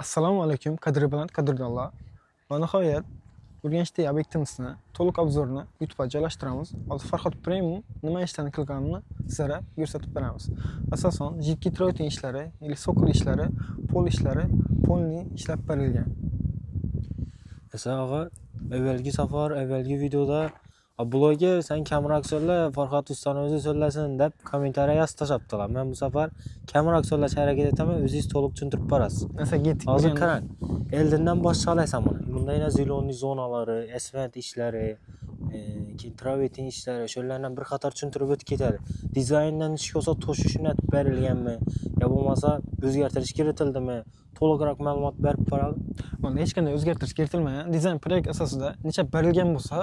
Assalomu alaykum, qadri bilan qadrdonlar. Va nihoyat Urganchda obyektimizni to'liq obzorini YouTube'ga joylashtiramiz. Hozir Farhod Premium nima ishlarni qilganini sizlarga ko'rsatib beramiz. Asosan jiddiy trouting ishlari, yoki sokol ishlari, pol ishlari, polni ishlab berilgan. Mesela evvelki safar, evvelki videoda bloga sen kamroq so'zla, Farhod ustani o'zi so'zlasin deb kommentariya yozib tashlabdilar. Men bu safar kamroq so'zlashga harakat etaman, o'zingiz to'liq tushuntirib berasiz. Mesela gittik. Hozir qarang, Eldindan boshlaysan buni. Bunda yana zilonli zonalari, asfalt ishlari, keyin travertin ishlari, shulardan bir qator tushuntirib o'tib ketadi. Dizayndan hech bo'lsa to'shishini aytib berilganmi, yo bo'lmasa o'zgartirish kiritildimi? To'liqroq ma'lumot berib beradi. Bunda hech qanday o'zgartirish kiritilmagan. Dizayn proyekt asosida necha berilgan bo'lsa,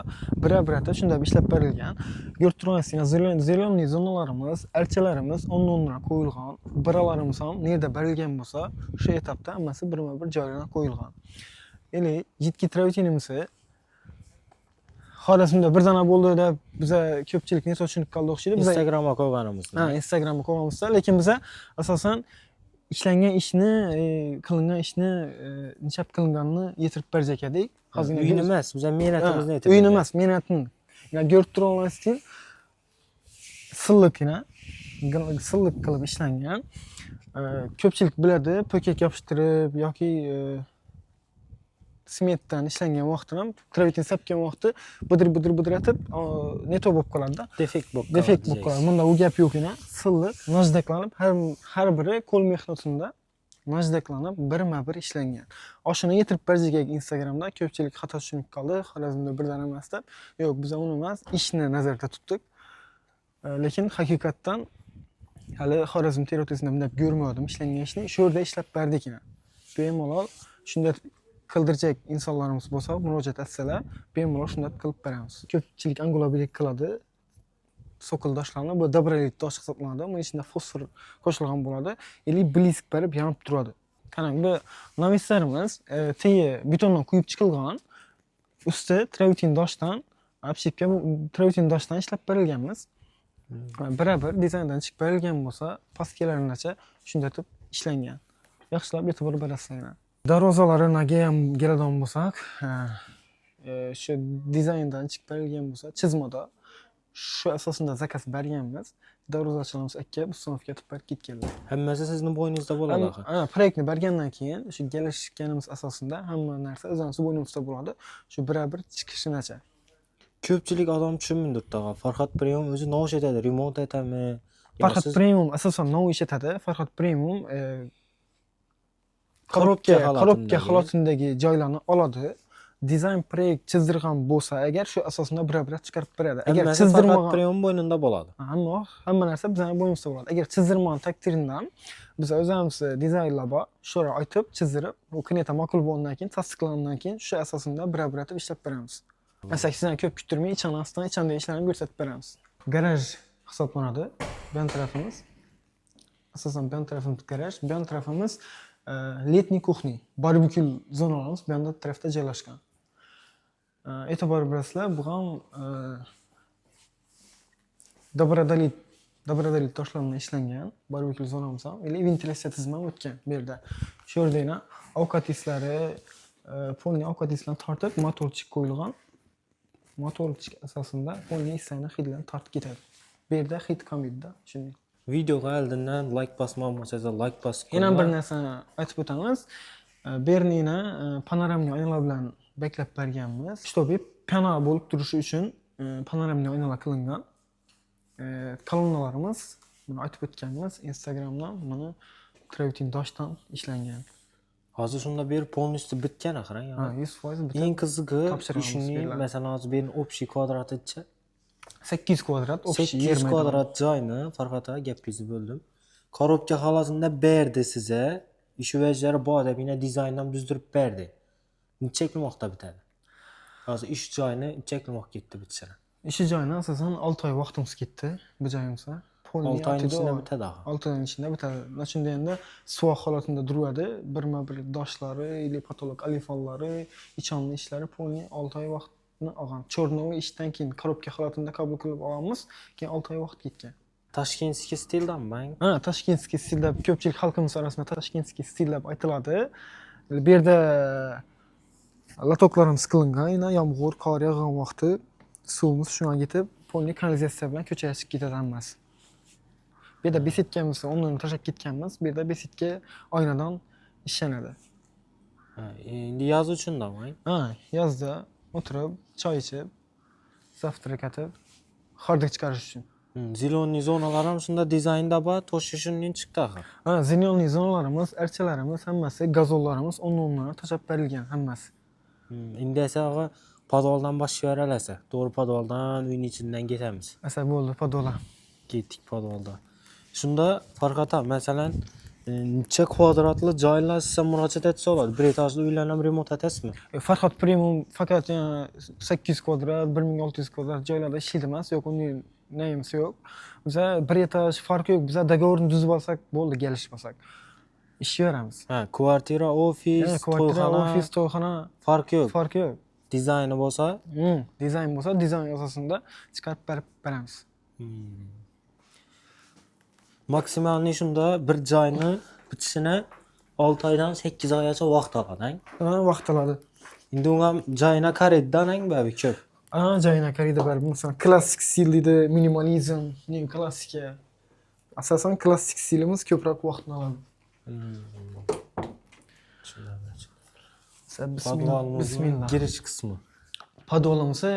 bir-birata shunday ishlab berilgan. Ko'rib turganingizdek, zilonli zonalarimiz, archalarimiz o'ndan qo'yilgan. Biralarimiz ham nerda berilgan bo'lsa, o'sha etapda hammasi birma-bir joyiga qo'yilgan. Ya'ni jiddiy travertinimiz Xorazmda bir dana bo'ldi deb biza ko'pchilik net tushunib qoldi o'xshaydi. Biza Instagramga qo'yganimiz. Instagramga qo'yganmiz, lekin biza asosan ishlangan ishni, qilingan ishni nechap qilinganini yetirib berajak edik. Hozir uyin emas, biz mehnatimizni aytib. Uyin emas, mehnatni. Yani ko'rib turganingizdek, silliqgina, silliq qilib ishlangan. Ko'pchilik biladi, po'kak yopishtirib yoki sementdan ishlangan vaqtda ham travertin sapgan vaqti bidir-bidir-bidiratib neto bo'lib qoladi-da. Defekt bo'lib qoladi. Defekt bo'lib qoladi. Bunda u gap yo'q-ina. Silliq, najdaklanib, har biri qo'l mehnatida najdaklanib, birma-bir ishlangan. Oshini yetirib berajak Instagramda ko'pchilik xato tushunib qoldi. Xorazmda bir dana emas deb. Yo'q, biz uni emas, ishni nazarda tutdik. Lekin haqiqatdan hali Xorazm territoriyasida bunday ko'rmadim ishlangan ishni. Shu yerda ishlab berdik-ina. Bemalol shunday qildirajak insonlarimiz bo'lsa, murojaat etsalar, bemalol shunday qilib beramiz. Ko'pchilik angulabilik qiladi. Sokol toshlarni bu dabrolit tosh hisoblanadi. Bunun ichida fosfor qo'shilgan bo'ladi. Eli blisk berib yonib turadi. Qarang, bu navislarimiz tegi betondan quyib chiqilgan. Usti travertin toshdan, apshipga travertin toshdan ishlab berilganmiz. Bir dizayndan chiqib berilgan bo'lsa, pastkalargacha shunday deb ishlangan. Yaxshilab e'tibor berasizlar. Darvozalariga ham keladigan bo'lsak, shu dizayndan chiqib berilgan bo'lsa, chizmada shu asosida zakaz berganmiz. Darvozachilarimiz aka bu sinfga ketib ketganlar. Hammasi sizning bo'yningizda bo'ladi. Proyektni bergandan keyin shu kelishganimiz asosida hamma narsa o'zimiz bo'ynimizda bo'ladi. Shu bir chiqishinacha. Ko'pchilik odam tushunmaydi tog'a. Farhod Premium o'zi nima etadi? Remont etadimi? Farhod Premium asosan nima ish etadi? Farhod Premium korobka holatidagi joylarni oladi. Dizayn proyekt chizdirgan bo'lsa, agar shu asosida bir chiqarib beradi. Agar chizdirmagan Premium bo'ynida bo'ladi. Hamma narsa bizning bo'ynimizda bo'ladi. Agar chizdirmagan taqdirda biz o'zimiz dizaynlab, shura aytib, chizdirib, u kineta ma'qul bo'lgandan keyin, tasdiqlangandan keyin shu asosida bir ishlab beramiz. Masalan, sizdan ko'p kuttirmay, ichanda ishlarni ko'rsatib beramiz. Garaj hisoblanadi. Bu yon tarafimiz. Asosan bu yon tarafimiz garaj, bu yon tarafimiz letniy kuxni, barbekü zonalarimiz bu yonda tarafda joylashgan. E'tibor berasizlar, bu ham dabrodalit toshlardan ishlangan barbekü zonamiz ham, ventilyatsiya tizimi ham o'tgan bu yerda. Shu yerda ovqat islari, polni ovqat islarini tortib, motorchik qo'yilgan. Motorchik asosida polni islarni hidlarini tortib ketadi. Bu yerda hid qolmaydi-da, shunday. Videoga oldindan like bosmasangiz, like bosib qo'ying. Yana bir narsani aytib o'tamiz. Bernina panoramli oynalar bilan beklab berganmiz. Shtobi pana bo'lib turishi uchun panoramli oynalar qilingan. Kolonnalarimiz, buni aytib o'tganmiz, Instagramdan buni travertin toshdan ishlangan. Hozir shunda bir polnisti bitgan axir, Ha, 100% bitgan. Eng qizig'i ishning, masalan, hozir bir общий kvadraticha 8 kvadrat, 8 kvadrat joyni Farhod aka gapingizni bo'ldim. Korobka holatida berdi sizga. Ish vajlari bor deb yana dizayndan buzdirib berdi. Necha qilmoqda bitadi? Hozir ish joyini necha qilmoq ketdi bitsa. Ish joyini asosan 6 oy vaqtimiz ketdi bu joyimizda. 6 oy ichida bitadi. 6 oy ichida bitadi. Shunda endi suvoq holatida turadi. Birma-bir doshlari, patolog alifonlari, ichonli ishlari polni 6 oy vaqt olgan. Chornoy ishdan keyin korobka holatida qabul qilib olamiz. Keyin 6 oy vaqt ketgan. Tashkentskiy stildanmi? Ha, Tashkentskiy stil deb ko'pchilik xalqimiz orasida Tashkentskiy stil deb aytiladi. Bu yerda latoklarimiz qilingan, yana yomg'ir, qor yog'gan vaqti suvimiz shunga ketib, polni kanalizatsiya bilan ko'chaga chiqib ketadi hammasi. Bu yerda besetkamiz o'rnini tashlab ketganmiz. Bu yerda besetka oynadan ishlanadi. Ha, endi yoz uchundami? Ha, yozda o'tirib, choy ichib, zavtrak atib, hordiq chiqarish uchun. Ziloniy zonalar ham shunda dizaynda bor, to'shishundan chiqdi axir. Ha, zinonli zonalarimiz, archalarimiz hammasi, gazollarimiz o'rn-o'rniga tashlab berilgan hammasi. Endi esa og'a podvaldan boshlayver alasa. To'g'ri podvaldan uyning ichidan ketamiz. Asa bo'ldi, podola. Ketdik podvaldan. Shunda Farhod aka, masalan, necha kvadratli joylar sizga murojaat etsa bo'ladi? Bir etajli uylarni ham remont etasizmi? Farhod Premium faqat 800 kvadrat, 1600 kvadrat joylarda ishlaydi emas, yo'q, uning nayimiz yo'q. Biza bir etaj farqi yo'q. Biza dogovorni tuzib olsak bo'ldi, kelishmasak. Ishlayveramiz. Ha, kvartira, ofis, Kvartira, to'yxona, ofis, to'yxona farqi yo'q. farqi yo'q. Dizayni bo'lsa, Dizayn bo'lsa, dizayn asosida chiqarib beramiz. maksimalni shunda bir joyni bitishini 6 oydan 8 oygacha vaqt oladi. Vaqt oladi. Endi unga joyina qareddan babi ko'p. Joyina qaraydi baribir. Masalan, klassik stil deydi, minimalizm, klassika. Asosan klassik stilimiz ko'proq vaqtni oladi. Bismillah. Girish qismi. Podolimizni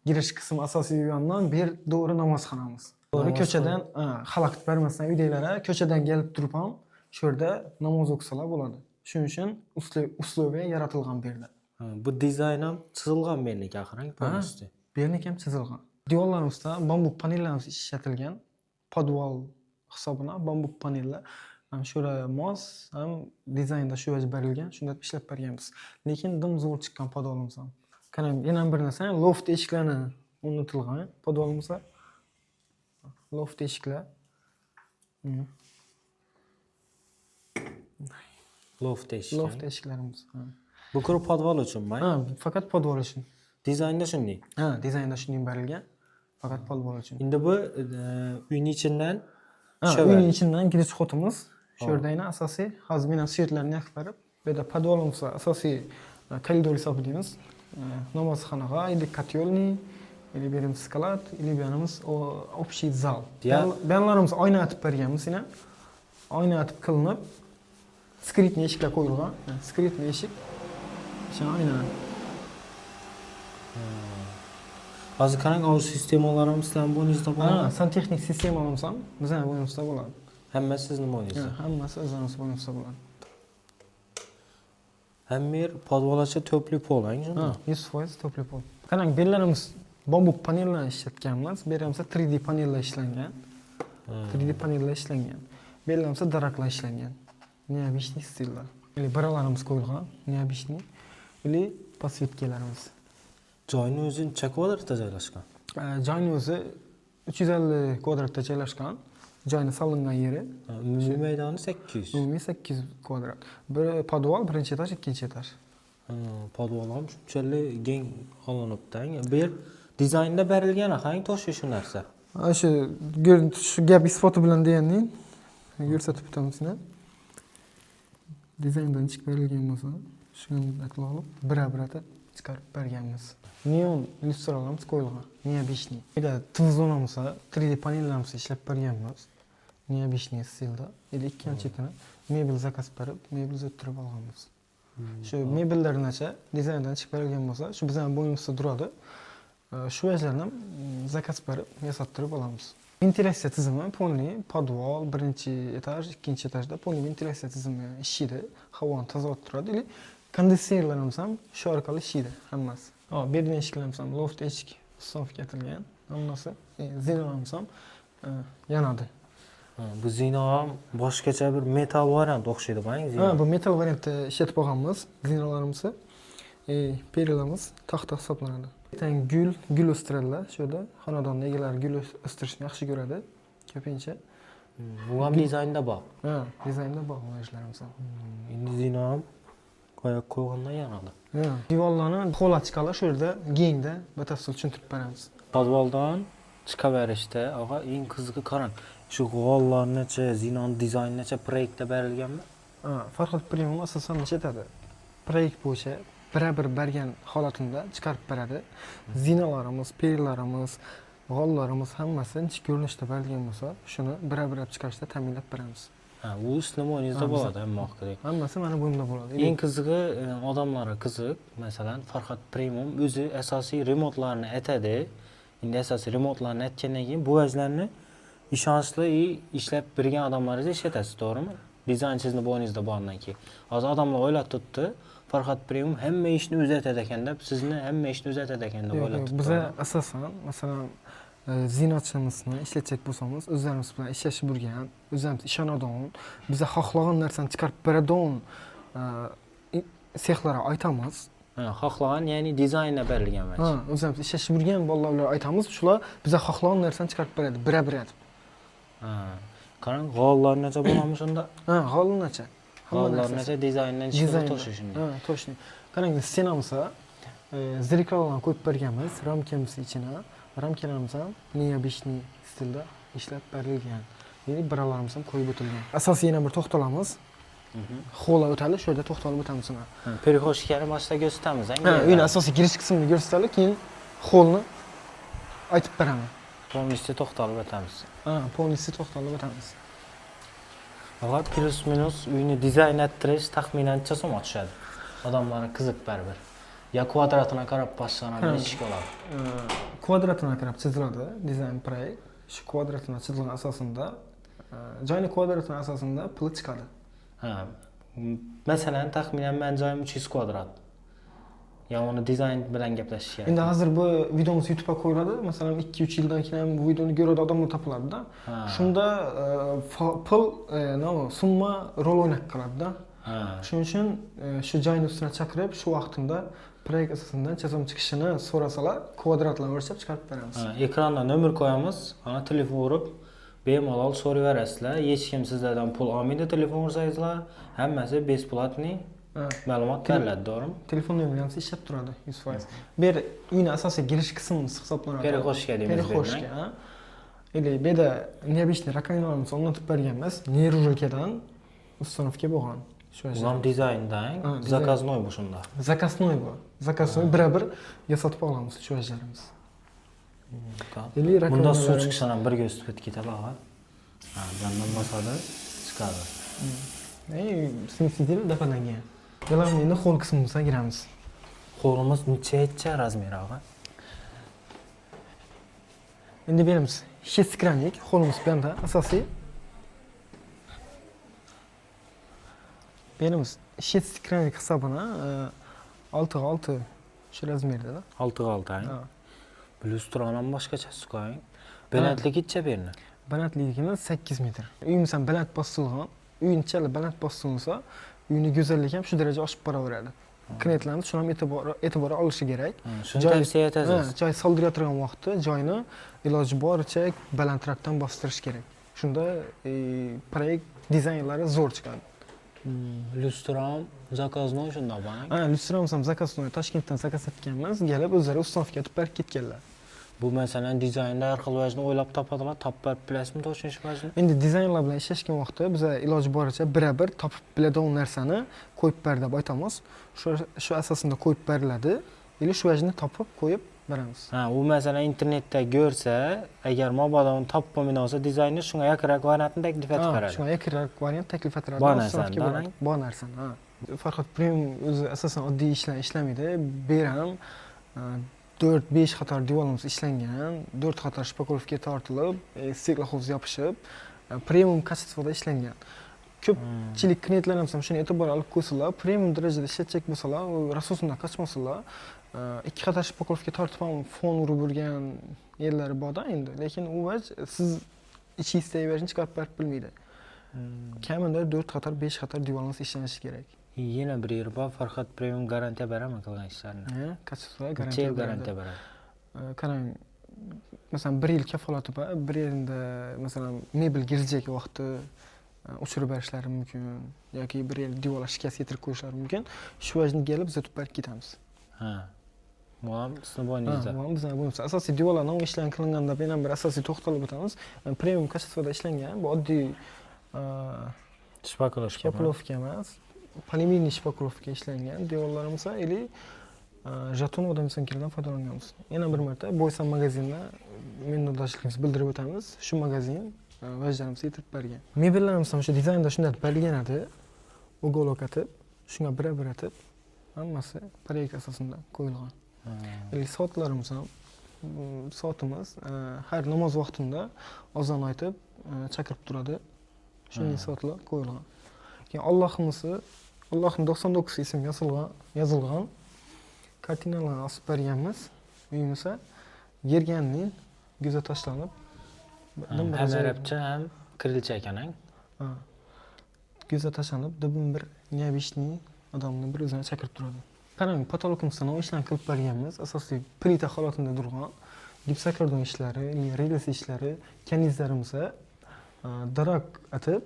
girish qismi asosiy yondan bir doğru namozxonamiz. Doğru ko'chadan xalaqit bermasdan uydagilar ko'chadan kelib turib ham shu yerda namoz o'qisalar bo'ladi. Shuning uchun uslubiy yaratilgan bu yerda. Bu dizayn ham chizilgan belki axir, polностью. Bernik ham chizilgan. Diyorlarimizda bambuk panellarimiz ishlatilgan. Podval hisobına bambuk panellar ham shura mos, ham dizaynda shu vajib berilgan, shunda ishlab berganmiz. Lekin dim zo'r chiqqan podvalimiz ham. Qarang, yana bir narsa, loft eshiklarini unutilgan podvalimizda. Loft eshiklar. Loft eshik. Loft eshiklarimiz. Bu quruq podval uchunmi? Faqat podval uchun. Dizaynda shunday. Dizaynda shunday berilgan. Faqat podval uchun. Endi bu uyning ichidan uyning ichidan girish xotimiz. Shu yerda yana asosiy hazmina suyetlarni yoqib berib, bu yerda podvalimiz asosiy koridor hisoblaymiz. Namozxonaga или kotyolniy, или berim skalad, или beramiz общий zal. Benlarimiz oyna atib berganmiz yana. Oyna atib qilinib, skritni eshiklar qo'yilgan. Skritni eshik. O'sha oyna. Hozir qarang, o'z sistemalarimiz ham bo'yningizda bo'ladi. Santexnik sistemalarimiz ham bizning bo'ynimizda bo'ladi. Hammasi sizning bo'yningizda. Hammasi o'zimiz bo'ynimizda bo'ladi. Hamma yer podvalacha to'pli pol, shunda. 100% to'pli pol. Qarang, bellarimiz bambuk panellar ishlatganmiz. Beramiz 3D panellar ishlangan. 3D panellar ishlangan. Bellarimiz daraklar ishlangan. Neobishniy stillar. Или baralarimiz qo'yilgan, neobishniy. Или pasvetkalarimiz. Joyning o'zi necha kvadratda joylashgan? Joyning o'zi 350 kvadratda joylashgan. Joyning solingan yeri. Umumiy maydoni 800. Umumiy 800 kvadrat. Bir podval, birinchi etaj, ikkinchi etaj. Podval ham shunchalik keng olinibdi. Bu yer dizaynda berilgan, qanday to'shi shu narsa. Shu gap isboti bilan deganing ko'rsatib o'tamiz. Dizayndan chiqib berilgan bo'lsa, shuni olib, bir-birata chiqarib berganmiz. Neon lyustralarimiz qo'yilgan. Neobishniy. Ega tvzonamiz 3D panellarimizni ishlab berganmiz. Neobishniy stilda. Endi ikkinchi chetini mebel zakaz berib, mebel o'ttirib olganmiz. Shu mebellarnacha dizayndan chiqib berilgan bo'lsa, shu bizning bo'ynimizda turadi. Shu vajlarni zakaz berib, yasattirib olamiz. Ventilyatsiya tizimi polniy podval, birinchi etaj, ikkinchi etajda polniy ventilyatsiya tizimi ishlaydi. Havoni tozalab turadi. Или kondenserlarimiz ham shu orqali ishlaydi hammasi. Bergan eshiklarimiz ham loft eshik ustavka etilgan. Hammasi zinalarimiz ham yanadi. Bu zina ham boshqacha bir metal variant o'xshaydi, zina. Bu metal variantda ishlatib olganmiz zinalarimizni. Perilarimiz taxta hisoblanadi. Gul o'stiradilar. Shu yerda xonadonda egalari gul o'stirishni yaxshi ko'radi. Ko'pincha. Bu ham dizaynda bor. Dizaynda bor ishlarimiz ham. Endi zina ham qo'yib qo'ygandan yanadi. Divorlarni xo'latchikalar shu yerda kengda batafsil tushuntirib beramiz. Podvaldan chiqaverishda, eng qizig'i qarang. Shu g'ollarnacha, zinoni dizaynicha proyektda berilganmi? Farhod Premium asosan nima etadi? Proyekt bo'yicha birebir bergan holatida chiqarib beradi. Zinalarimiz, perlarimiz, g'ollarimiz hammasi nechta ko'rinishda berilgan bo'lsa, shuni birebir chiqarishda ta'minlab beramiz. Ha, u sizning bo'yningizda bo'ladi hamma vaqtda. Hammasi mana bunda bo'ladi. Eng qizig'i odamlarga qiziq, masalan, Farhod Premium o'zi asosiy remontlarni aytadi. Endi asosiy remontlarni aytgandan keyin bu vajlarni ishonchli ishlab bergan odamlaringizni ishlatasiz, to'g'rimi? Dizayn sizni bo'yningizda bordan keyin. Hozir odamlar o'ylab turibdi, Farhod Premium hamma ishni o'zi aytadi ekan deb, sizni hamma ishni o'zi aytadi ekan deb o'ylab turibdi. Biz asosan, masalan, zinatchimizni ishlatsak bo'lsangiz, o'zlarimiz bilan ishlashib yurgan, o'zimiz ishonadigan, biza xohlagan narsani chiqarib beradigan sexlarga aytamiz. Xohlagan, ya'ni dizaynda berilgan Ha, o'zimiz ishlashib yurgan bolalarga aytamiz, shular biza xohlagan narsani chiqarib beradi, birebir aytib. Ha. Qarang, g'ollar necha bo'lamiz unda? Ha, g'olnacha. G'ollar necha dizayndan chiqib to'shishini. Ha, to'shishni. Qarang, stenamizga zeriklarni qo'yib berganmiz, ramkamiz ichine. Ramkalarimiz ham neobishniy stilda ishlab berilgan. Ya'ni biralarimiz ham qo'yib o'tilgan. Asosiy yana bir to'xtalamiz. Xo'la o'tadi, shu yerda to'xtalib o'tamiz uni. Перехожкani boshida ko'rsatamiz, Uyni asosiy girish qismini ko'rsatadi, keyin xo'lni aytib beraman. Polnisda to'xtalib o'tamiz. Polnisda to'xtalib o'tamiz. Faqat plus minus uyni dizayn ettirish taxminan necha so'm tushadi? Odamlarga qiziq baribir. Ya kvadratına qarab boshlanadi, nechga oladi? Kvadratına qarab chiziladi dizayn proyekt. Shu kvadratına chizilgan asosida joyni kvadratına asosida puli chiqadi. Ha. Masalan, taxminan men joyim 300 kvadrat. Ya uni dizayn bilan gaplashish kerak. Endi hozir bu videomiz YouTube'ga qo'yiladi. Masalan, 2-3 yildan keyin bu videoni ko'radi odamlar topiladi-da. Shunda pul, summa rol o'ynab qoladi-da. Shuning uchun shu joyni ustiga chaqirib, shu vaqtida proyekt asosidan chizim chiqishini so'rasalar, kvadratlarni o'lchab chiqarib beramiz. Ekranda nomer qo'yamiz, ana telefon urib, bemalol so'rayverasizlar. Hech kim sizlardan pul olmaydi, telefon ursangizlar, hammasi besplatniy ma'lumot beriladi, to'g'rimi? Telefon nomerimiz ishlab turadi 100%. Bu yer uyni asosiy girish qismimiz hisoblanadi. Перехожка deymiz. Перехожка, ha. Endi bu yerda neobishniy rakamlarimizni o'rnatib berganmiz. Neyro'jikadan uстановка bo'lgan. Bu ham dizayndan, zakaznoy bu shunda. Zakaznoy bu. Zakaznoy birebir yasatib olamiz shu vajlarimiz. Bunda suv chiqishidan ham birga o'sib ketadi, ha. Ha, bundan bosadi, chiqadi. Smesитель dafalangan. Yalam endi xo'l qismimizga kiramiz. Xo'limiz necha razmer, ha? Endi beramiz. Shestkranlik xo'limiz bu yerda asosiy. Beramiz. Shestkranlik hisobini 6x6 shu razmerda. 6x6, ha. Bluestron ham boshqachasi qo'ying. Balandligi necha berni? Balandligimiz 8 metr. Uyimiz ham baland bosilgan. Uyni chala baland bosilsa, uyni go'zalligi ham shu daraja oshib boraveradi. Klientlarimiz shuni ham e'tibor olishi kerak. Shuni tavsiya etasiz. Joy soldirayotgan vaqtda joyni iloji boricha balandroqdan bostirish kerak. Shunda proyekt dizaynlari zo'r chiqadi. Lustron zakaznoy shunda bang. Lustramiz ham zakaznoy Toshkentdan zakaz etganmiz. Kelib o'zlari ustavka etib berib ketganlar. Bu masalan dizaynda har xil vajni o'ylab topadilar, topib bilasizmi to'shinish vajni? Endi dizaynlar bilan ishlashgan vaqtda biz iloji boricha birebir topib biladigan narsani qo'yib ber deb aytamiz. Shu asosida qo'yib beriladi. Или shu vajni topib qo'yib beramiz. Ha, u masalan internetda ko'rsa, agar mobodo uni topib bo'lmaydigan bo'lsa, dizaynni shunga yaqinroq variantini taklif etib beradi. Shunga yaqinroq variant taklif etadi. Bor narsani, ha. Farhod Premium o'zi asosan oddiy ishlamaydi. Beram 4-5 qator divolimiz ishlangan, 4 qator shpakolovka tortilib, stikloxoz yopishib, premium kачествоda ishlangan. Ko'pchilik klientlarimiz ham shuni e'tibor olib qo'ysalar, premium darajada ishlatsak bo'lsalar, rasuldan qochmasalar, 2 qator shpakolovka tortib ham fon urib yurgan yerlari bor-da endi, lekin u vaj siz ichingizdagi vajni chiqarib berib bilmaydi. Kamida 4 qator, 5 qator divolingiz ishlanishi kerak. Yana bir yer bor, Farhod Premium garantiya berami qilgan ishlarni? Kачество garantiya beradi. Qarang, masalan 1 yil kafolati bor, 1 yilda masalan mebel girijak vaqti o'chirib berishlari mumkin yoki 1 yil divorlar shikast yetirib qo'yishlari mumkin. Shu vajni kelib zotib berib ketamiz. Ha. Bu ham sizning bo'yningizda. Bu ham bizning bo'ynimizda. Asosiy divorlar nima ishlangan qilinganda yana bir asosiy to'xtalib o'tamiz. Premium kачествоda ishlangan, bu oddiy Shpakolovka. Shpakolovka emas, polimerniy shpakolovka ishlangan. Devorlarimiz ili jeton vodomesonkalardan foydalanganmiz. Yana bir marta Boysan magazinda minnatdorchiligimizni bildirib o'tamiz. Shu magazin vajlarimizga yetirib bergan. Mebellarimiz ham shu dizaynda shunday berilgan edi. Uголок atib, shunga bir atib, hammasi proyekt asosida qo'yilgan. Soatlarimiz ham soatimiz har namoz vaqtida azon aytib chaqirib turadi. Shunday soatlar qo'yilgan. Keyin Allohning 99 ismi yozilgan kartinalarni osib berganmiz. Uyimizda yerganning ko'za tashlanib, Hem arabcha ham kirillcha ekan-a? Ko'za tashlanib, dibin bir nebishni odamni bir o'zini chaqirib turadi. Qarang, patologimizdan o ishlarni qilib berganmiz. Asosiy plita holatida turgan gipsokardon ishlari, rels ishlari, kanizlarimizga darak atib,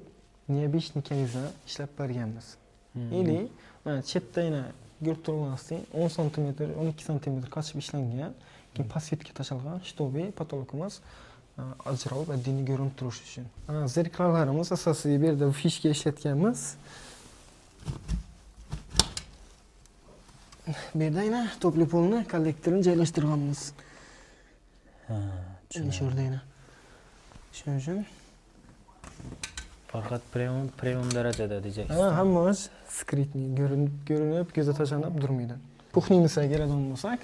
nebishni kanizdan ishlab berganmiz. Ili mana chetda yana ko'rib turganingizdek 10 sm, 12 sm qachib ishlangan, keyin pasvetga tashlangan shtobi patologimiz ajralib oddiy ko'rinib turishi uchun. Zerkallarimiz asosiy bu yerda fishka ishlatganmiz. Bu yerda yana topli polni kollektorini joylashtirganmiz. Shu yerda. Shuning uchun faqat premium darajada diyeceksin. Hammamiz skritni ko'rinib, ko'zga tashlanib turmaydi. Kuxnimizga keladigan bo'lsak,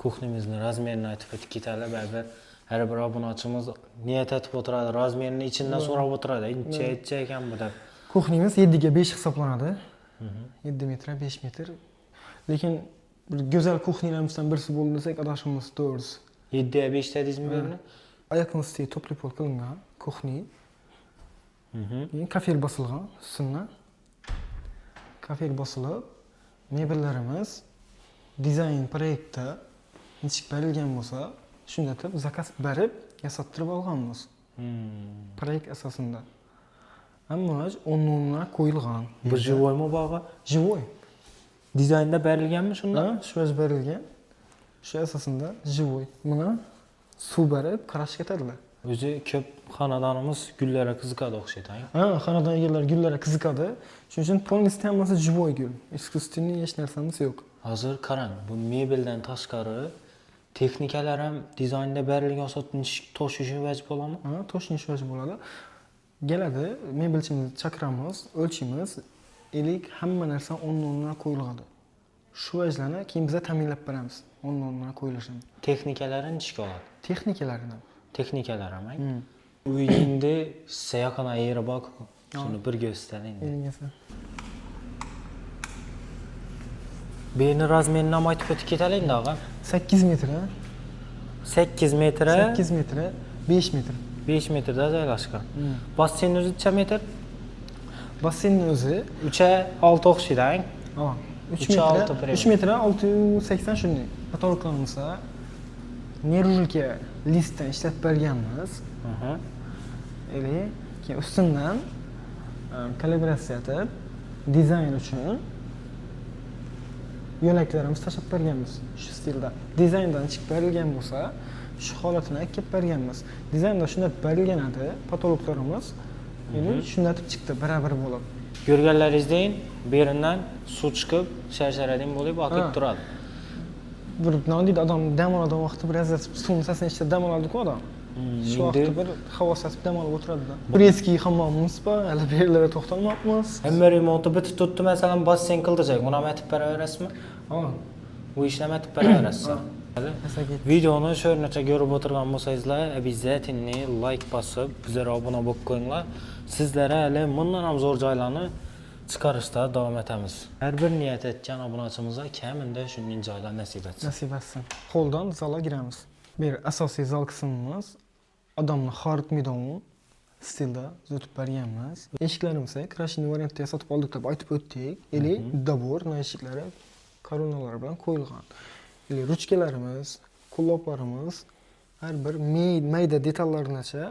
kuxnimizni razmerini aytib o'tib ketaylik. Baribir har bir obunachimiz niyat etib o'tiradi, razmerini ichidan so'rab o'tiradi. Incha ekan bu deb. Kuxnimiz 7 ga 5 hisoblanadi. 7 metr, 5 metr. Lekin bir go'zal kuxnilarimizdan birisi bo'ldi desak, adashimiz to'g'risi. 7 ga 5 dedingizmi buni? Oyoqimizga topli pol qilingan kuxni. Keyin kafer bosilgan ustidan. Kafer bosilib, mebellarimiz dizayn proyektda nechik berilgan bo'lsa, shunda deb zakaz berib, yasattirib olganmiz. Proyekt asosida. Hammamiz o'rnuna qo'yilgan. Bu живойmi bog'i? Живой. Dizaynda berilganmi shunda? Shu berilgan. Shu asosida живой. Buni suv berib qarash ketadilar. O'zi ko'p xonadonimiz gullarga qiziqadi o'xshaydi. Xonadon egalari gullarga qiziqadi. Shuning uchun polностью hammasi живой gul. Искусственный hech narsamiz yo'q. Hozir qarang, bu mebeldan tashqari texnikalar ham dizaynda berilgan toshishi vajib bo'ladimi? Toshish vajib bo'ladi. Keladi, mebelchimizni chaqiramiz, o'lchimiz, elik hamma narsa o'rniga qo'yiladi. Shu vajlarni keyin biz ta'minlab beramiz. O'rniga qo'yilishini. Texnikalarni nechga oladi? Texnikalarini. Texnikalar ham. Uyingda sizga yaqin yeri bor. Shuni bir ko'rsating. Beni razmerini ham aytib o'tib ketaylik-da, og'a. 8 metr. 8 metr. 8 metr, 5 metr. 5 metrda joylashgan. Basseyn o'zi necha metr? Basseynni o'zi 3 ga 6 o'xshaydi. 3 metr 680 shunday. Patologlarimizda nerulka listdan ishlab berganmiz. Keyin ustidan kalibratsiya etib, dizayn uchun yo'laklarimiz tashlab berganmiz. Shu stilda. Dizayndan chiqib berilgan bo'lsa, shu holatini kelib berganmiz. Dizaynda shunday berilgan edi, patologlarimiz endi shunday chiqdi, baravar bo'lib. Ko'rganlaringizdek, berindan suv chiqib, sharsharadin bo'lib oqib turadi. Bir nima deydi, odam dam oladigan vaqtda bir suvni sasini ichida dam oladi-ku odam. Shu vaqtda bir havo sasib dam olib o'tiradi-da. Bir eski hammomimiz bor, hali bu yerlarga to'xtalmayapmiz. Hamma remonti bitib turibdi, masalan, basseyn qildirsak, uni ham aytib beraverasizmi? Bu ishni ham aytib beraverasiz. Videoni sho'rnacha ko'rib o'tirgan bo'lsangizlar, обязательно like bosib, bizlarga obuna bo'lib qo'yinglar. Sizlarga hali bundan ham zo'r joylarni chiqarishda davom etamiz. Har bir niyat etgan obunachimizga kamida shunday joylar nasib etsin. Nasib etsin. Qo'ldan zalga kiramiz. Bir asosiy zal qismimiz odamni xaritmaydigan stilda zotib berganmiz. Eshiklarimizni krashni variantda sotib oldik deb aytib o'tdik. Eli dabor eshiklari koronalar bilan qo'yilgan. Eli ruchkalarimiz, qulloblarimiz har bir mayda detallargacha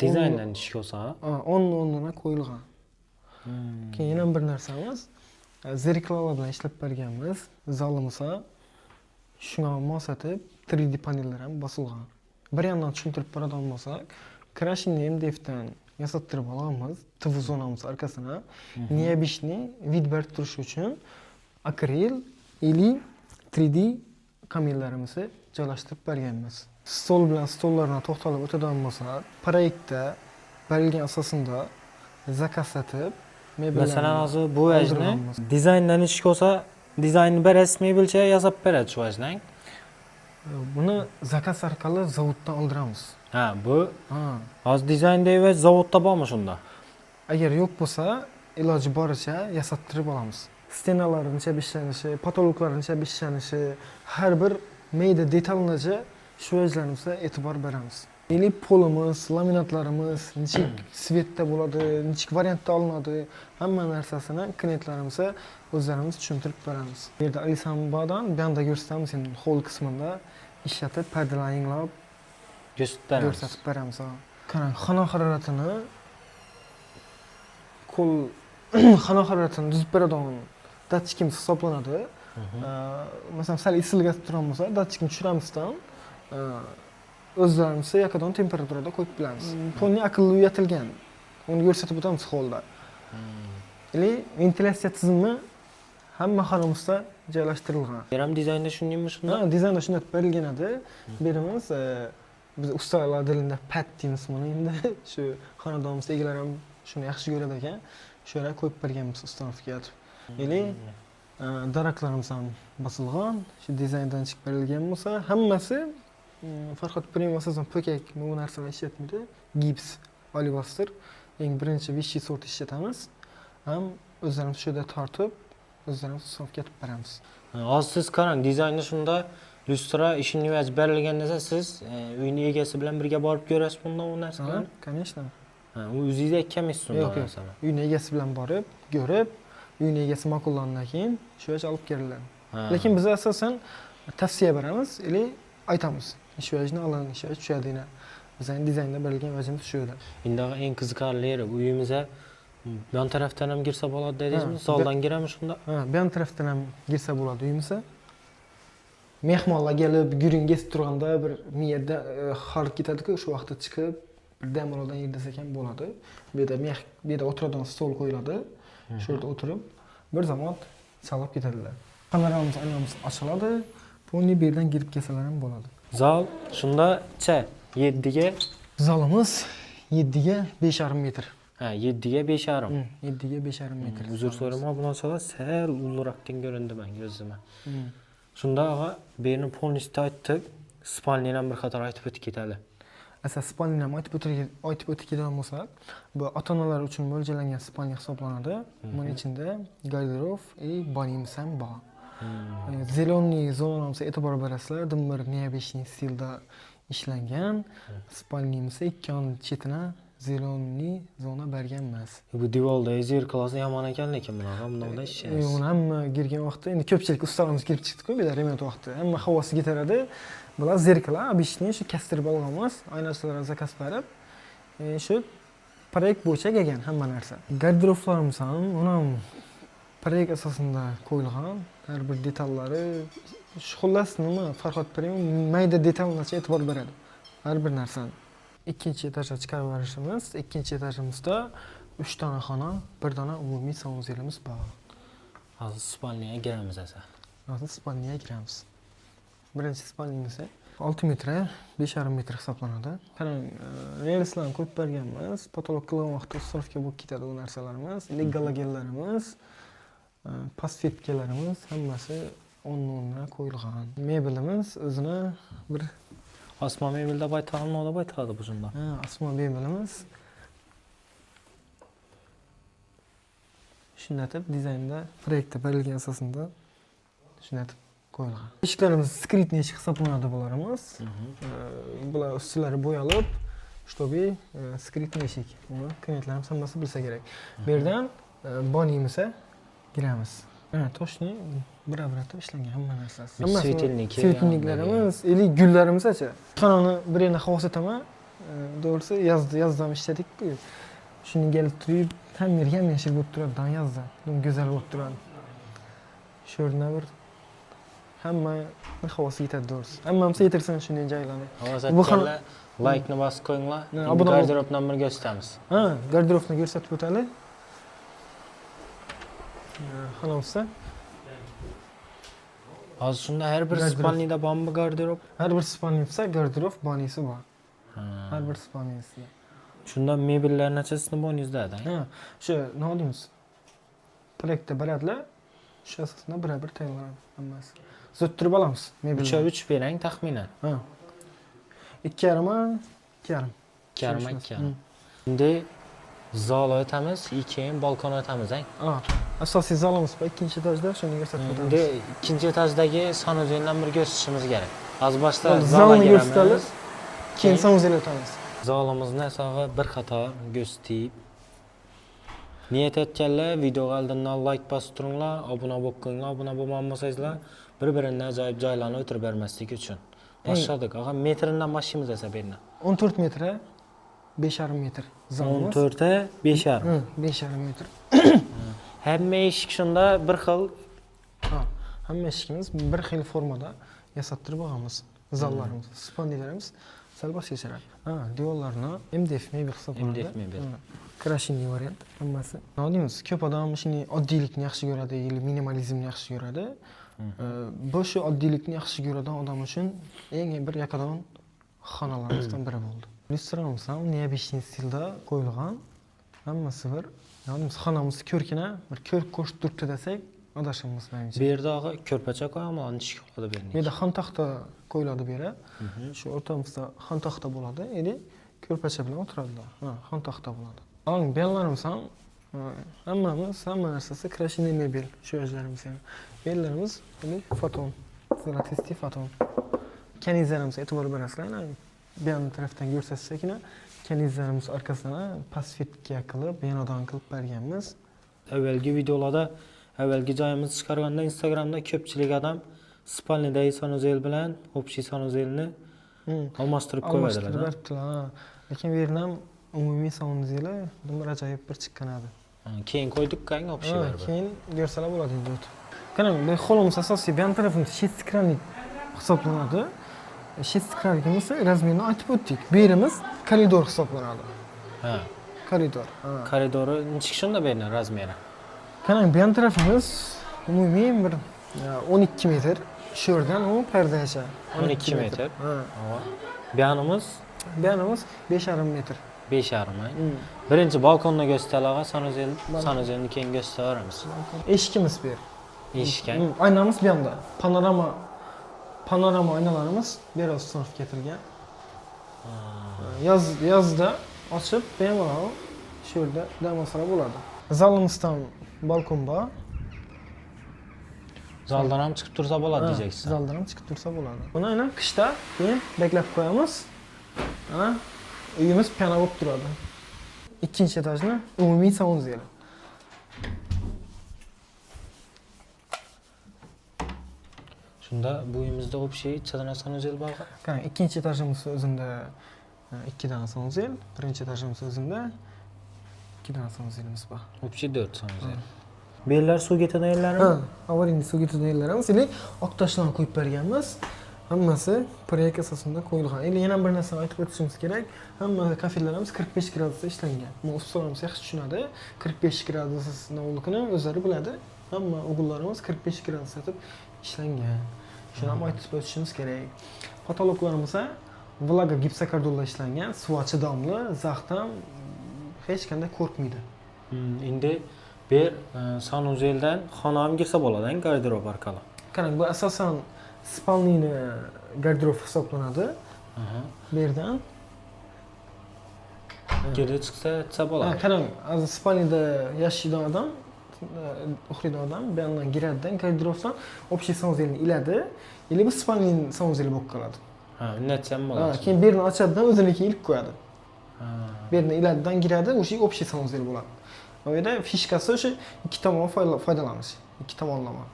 dizayndan tushib olsa, o'rniga qo'yilgan. Keyin yana bir narsamiz, zeriklar bilan ishlab berganmiz. Zalimizga shunga mos etib 3D panellar ham bosilgan. Bir yandan tushuntirib beradigan bo'lsak, Krashin MDFdan yasattırıp olamiz. TV zonamiz arkasına. Niye bishni vid berib turish uchun akril ili 3D kameralarimizni joylashtirib berganmiz. Stol bilan stollarga to'xtalib o'tadigan bo'lsak, proyektda berilgan asosida zakaz etib, Masalan, hozir bu vajni dizayndan ish ko'rsa, dizaynni beres mebelcha yasab beradi shu vajdan. buni zakaz orqali zavoddan oldiramiz. Ha, bu Ha. hozir dizayndagi vaj zavodda bormi shunda? Agar yo'q bo'lsa, iloji boricha yasattirib olamiz. Stenalarning nechab ishlanishi, patologlarning nechab ishlanishi, har bir mayda detallarga shu vajlarimizga e'tibor beramiz. Eli polimiz, laminatlarimiz nechik svetda bo'ladi, nechik variantda olinadi, hamma narsasini klientlarimizga o'zlarimiz tushuntirib beramiz. Bu yerda Alisambadan bu yerda ko'rsatamiz, endi hol qismida ishlatib, pardalaringlab ko'rsatib beramiz. Qarang, xona haroratini qo'l xona haroratini tuzib beradigan datchikimiz hisoblanadi. Masalan, sal isilib turgan bo'lsa, datchikni tushiramizdan o'zlarimizga yaqin temperaturada qo'yib bilamiz. Polni aqlli uyatilgan. Uni ko'rsatib o'tamiz holda. Ili ventilyatsiya tizimi hamma xonamizda joylashtirilgan. Ham dizaynda shundaymi shunda? Ha, dizaynda shunday berilgan edi. Berimiz biz ustalar dilida pat deymiz buni endi. Shu xonadonimiz egalari ham shuni yaxshi ko'radi ekan. Shu yerga qo'yib berganmiz ustanovga yetib. Ili daraklarimiz ham bosilgan. Shu dizayndan chiqib berilgan bo'lsa, hammasi Farhod Premium asosan po'kak bu narsalar ishlatmaydi. Gips, olivostir. Eng birinchi Vichy sort ishlatamiz. Ham o'zlarimiz shu yerda tortib, o'zlarimiz hisobga ketib beramiz. Hozir siz qarang, dizaynda shunda lustra ishini vaj berilgan desa, siz uyning egasi bilan birga borib ko'rasiz bunda u narsalarni? Конечно. Ha, u o'zingiz aytganmisiz unda Yo'q, masalan? uyning egasi bilan borib, ko'rib, uyning egasi ma'qullangandan keyin shu yerga olib keriladi. Lekin biz asosan tavsiya beramiz, ili aytamiz. Shu vajni oling, shu tushadina. Bizning dizaynda berilgan vajimiz shu edi. Endi eng qiziqarli yeri uyimizga yon tarafdan ham girsa bo'ladi dedingizmi? Soldan girami shunda? Ha, bu yon tarafdan ham girsa bo'ladi uyimizga. Mehmonlar kelib, guring kesib turganda bir miyada har ketadi-ku, shu vaqtda chiqib bir dam oladigan yer desa ham bo'ladi. Bu yerda o'tiradigan stol qo'yiladi. Shu yerda o'tirib bir zamon chalib ketadilar. Panoramiz ochiladi. Ponni bu yerdan girib kelsalar ham bo'ladi. Zal shunda-cha 7 ga Zalimiz 7 ga 5,5 metr. ha 7 ga 5,5. 7 ga 5,5 metr. Uzr so'rayman, bu narsalar sal ulug'roqdan ko'rindi menga o'zimga. Shunda og'a, bu yerni polnistni aytdik, spalnini ham bir qator aytib o'tib ketadi. Asas spalnini ham aytib o'tib ketadigan bo'lsak, bu ota-onalar uchun mo'ljallangan spalni hisoblanadi. Buning ichida garderob va banimiz ham bor. Zeleniy zonamizga e'tibor berasizlar, dimir neobeshniy stilda ishlangan. Spalnimiz ikki yon chetini zeleniy zona berganmiz. Bu divolda zerkalasi yomon ekan, lekin bunday ishlaymiz. Uni hamma girgan vaqtda, endi ko'pchilik ustalarimiz kirib chiqdi-ku, bu remont vaqtida. Hamma havosi ketaradi. Bular zerkala, obishniy shu kastirib olganmiz, oynachalarni zakaz berib, shu proyekt bo'yicha kelgan hamma narsa. Garderoblarimiz ham, uni ham proyekt asosida qo'yilgan. Har bir detallari, xullas nima, Farhod Premium mayda detallarga e'tibor beradi. Har bir narsani. Ikkinchi etajga chiqarib berishimiz, ikkinchi etajimizda 3 dona xona, 1 dona umumiy saunzerimiz bor. Hozir spalniga kiramiz esa. Hozir spalniga kiramiz. Birinchi spalnimiz 6 metr, 5,5 metr hisoblanadi. Qarang, relslarni qo'yib berganmiz. Patolog qilgan vaqtda isrofga bo'lib ketadi u narsalarimiz. Legalagenlarimiz, pastvetkalarimiz hammasi o'rniga qo'yilgan. Mebelimiz o'zini bir Osma mebelda baytag'ini olib aytadi bu shunda. Ha, osma mebelimiz. Shunday dizaynda proyektda berilgan asosida shunday qo'yilgan. Eshiklarimiz skritni eshik hisoblanadi bularimiz. Bular ustilari bo'yalib, чтобы skritni eshik. Buni klientlarimiz hammasi bilsa kerak. Bu yerdan bonimizga giramiz. Ha, toshni bir-biratib ishlangan hamma narsasi. Svetilniklarimiz, eli gullarimiz-chi. Xonani bir yerda havos etaman. Doğrusu yazdan ishladik-ku. Shuni kelib turib, ham yer yashil bo'lib turadi, yozda. Go'zal bo'lib turadi. Shu yerda bir hamma bir havası yetadi doğrusu. Hammamiz yetirsin shunday joylarni. Hozir Bu aytganlar like-ni bosib qo'yinglar. Ne, Endi obuna bo'l. garderobdan bir ko'rsatamiz. Ha, garderobni ko'rsatib o'taylik. Xonamizda Hozir shunda har bir Garderob. spalniyda bormi garderob? har bir spalniyada garderob banisi bor. Har bir spalniyasida. Shunda mebellar nechasini bo'yningizda-da? Ha, shu nima deymiz? Proyektda biladlar. Shu asosida bir tayyorlanadi hammasi. Zottirib olamiz mebelni. 3 3 berang taxminan. Ha. 2,5 2,5. 2,5. Endi zal o'tamiz, keyin balkon o'tamiz, ha. Ha. Asosiy zalimiz bor, ikkinchi etajda, shuni ko'rsatib o'tamiz. Endi ikkinchi etajdagi sanuzeldan bir ko'rsatishimiz kerak. Az boshda Zalni zalga ko'rsatamiz. Keyin sanuzelga o'tamiz. Zalimizni sog'i bir qator ko'rsatib. Niyat etganlar videoga oldindan like bosib turinglar, obuna bo'lib qo'yinglar, obuna bo'lmasangiz bir-biridan ajoyib joylarni o'tirib bermaslik uchun. Boshladik. Ag'a metridan boshlaymiz esa bu yerdan. 14 metr, 5,5 metr zalimiz. 14'e 5,5. 5,5 metr. Hamma eshik shunda bir xil. Ha, hamma eshigimiz bir xil formada yasattirib olamiz. Zallarimiz, spalniyalarimiz sal boshqacha. Ha, devorlarni MDF mebel hisoblanadi. MDF mebel. Krashinniy variant hammasi. Nima deymiz? Ko'p odam shuni oddiylikni yaxshi ko'radi, yoki minimalizmni yaxshi ko'radi. Bu shu oddiylikni yaxshi ko'radigan odam uchun eng bir yakadon xonalarimizdan biri bo'ldi. Lyustramiz ham neobычный stilda qo'yilgan. Hammasi bir, nima deymiz? Xonamiz ko'rkina, bir ko'rk qo'shib turibdi desak, adashamiz menimcha. Bu yerda ko'rpacha qo'yamiz, ishga qoladi bu yerning. Bu yerda xon taxta qo'yiladi bu yerga. Shu o'rtamizda xon taxta bo'ladi, endi ko'rpacha bilan o'tiradilar. Ha, xon taxta bo'ladi. Ang bellarimiz ham hamma narsasi krashinniy mebel, shu yoshlarimiz ham. Bellarimiz endi foton, zolotistый foton. Kanizlarimiz e'tibor berasizlar, bu yon tarafdan ko'rsatsakina, kanizlarimiz orqasidan pasfitga qilib, yanodan qilib berganmiz. Avvalgi videolarda, avvalgi joyimizni chiqarganda Instagramda ko'pchilik odam spalnidagi sanuzel bilan общий sanuzelni almashtirib qo'yadilar. Almashtirib, lekin bu yerdan umumiy sanuzeli bir ajoyib bir chiqqan edi. Keyin qo'ydik-ku общий var. Keyin ko'rsalar bo'ladi endi. Qarang, bu holimiz asosiy bu tarafimiz shestkranlik hisoblanadi. Shestkranligimiz razmerini aytib o'tdik. Bu yerimiz koridor hisoblanadi. Ha. Koridor. Koridori nechik shunda bu yerning razmeri? Qarang, bu tarafimiz umumiy bir 12 metr. Shu yerdan u pardagacha 12 metr. Ha. Bu yanimiz 5,5 metr. 5,5. Birinchi balkonni ko'rsatalaga sanuzelni keyin ko'rsataveramiz. Eshikimiz bu yer. Eshik. Aynamiz bu yoqda. Panorama aynalarimiz biraz sınıf getirgen. Yazda açıp bemalol shu yerda dam olsalar bo'ladi. Zalimizdan balkon bor. Zaldan ham chiqib tursa bo'ladi diyeceksin. Zaldan ham chiqib tursa bo'ladi. Buni aynan qishda keyin beklab qo'yamiz. Ha, uyimiz piano bo'lib turadi. Ikkinchi etajni umumiy sanuzel. Shunda bu uyimizda общий chadana sanuzel bor. Qarang, ikkinchi etajimiz o'zida 2 dona sanuzel, birinchi etajimiz o'zida 2 dona sanuzelimiz bor. Общий 4 sanuzel. Bu yerlar suv ketadigan yerlarmi? Ha, avariyni suv ketadigan yerlarimiz, ya'ni oq toshlarni qo'yib berganmiz. Hammasi proyekt asosida qo'yilgan. Endi yana bir narsani aytib o'tishimiz kerak. Hamma kafelarimiz 45 gradusda ishlangan. Bu ustalarimiz yaxshi tushunadi. 45 gradusni o'zlari biladi. Hamma o'g'illarimiz 45 gradus etib ishlangan. Shuni ham aytib o'tishimiz kerak. Patologlarimiz vlaga gipsokardonda ishlangan, suv chidamli, zaxdan hech qanday qo'rqmaydi. Endi bu yer sanuzeldan xona ham kirsa bo'ladi, garderob orqali. Qarang, bu asosan spalniyni garderob hisoblanadi. Bu yerdan Geri chiqsa bo'ladi. Qarang, hozir spalniyda yashaydigan odam, uxlaydigan odam bu yerdan giradidan garderobdan общий sanuzelni iladi, или bu spalniy sanuzeli bo'lib qoladi. Ha, undatsam bo'ladi. Keyin bu yerni ochadidan o'zinikiga ilib qo'yadi. Bu yerni iladidan giradi, o'sha общий sanuzel bo'ladi. Bu yerda fishkasi o'sha ikki tomon foydalanish, ikki tomonlama.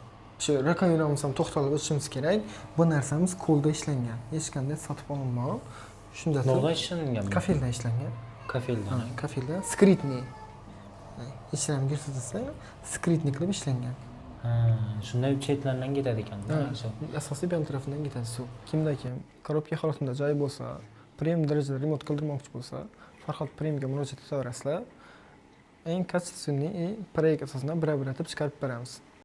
Shu rakovinamiz ham to'xtalib o'tishimiz kerak. Bu narsamiz qo'lda ishlangan, hech qanday sotib olinmagan. Shunda Nima ishlangan? Kafelda ishlangan. Kafeldan. Kafelda skritniy. Ishlarni ko'rsatsa, skritniy qilib ishlangan. Ha, shunday chetlardan ketadi ekanda. Asosiy yon tarafidan ketadi suv. Kimda-kim korobka holatida joy bo'lsa, premium darajada remont qildirmoqchi bo'lsa, Farhod Premiumga murojaat etaverasizlar. Eng kачественный proyekt asosida bir-biratib chiqarib beramiz.